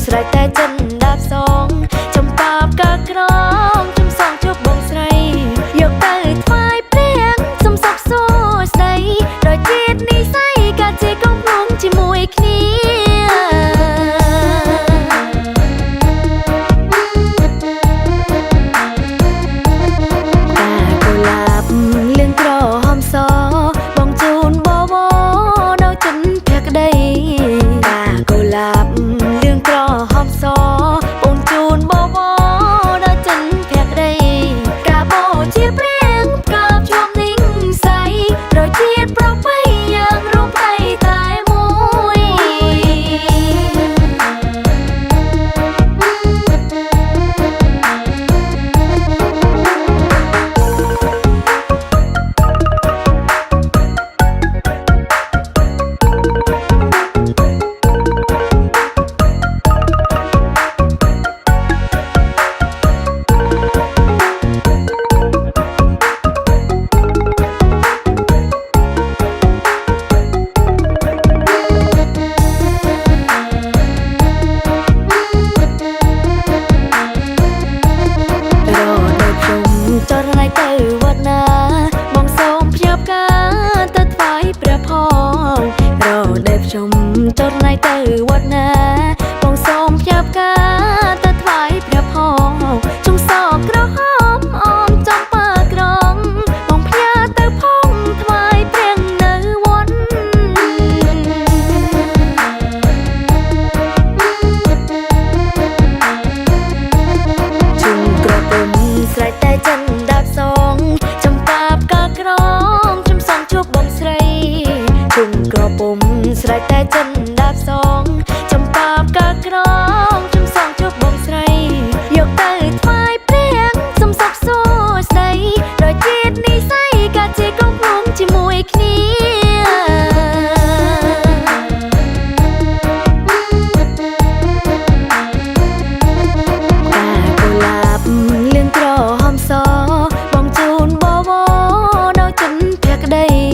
ស្រែកតែចិនដាបសងចំបាបកាក្រងចំសងជួបបងស្រីយកទៅថ្វាយព្រះសំសុខសួស្ដីដោយជាតិនិស័យកាជាកងភ្នំជាមួយគ្នាចុះណៃទៅវត្តណាបងសូមផ្ញើផ្កាទៅថ្វាយព្រះផងជុំសក់ក្រហមអមចំប៉ាក្រងបងផ្ញើទៅផងថ្វាយព្រះនៅវត្តជុំក្រពុំស្រែកតែចិនដាបសងចំប៉ាផ្កាក្រងជុំសងជួបបងស្រីជុំក្រពុំស្រែកតែចិនដាបសងចំបាបកាក្រងចំសងជួបបងស្រីយកទៅថ្វាយព្រះសំសុខសួស្ដីដោយជាតិនិស័យកាជាកងភ្នំជាមួយគ្នាកុលាបលឿងក្រហមសបងជូនបវរនៅចិនភក្តី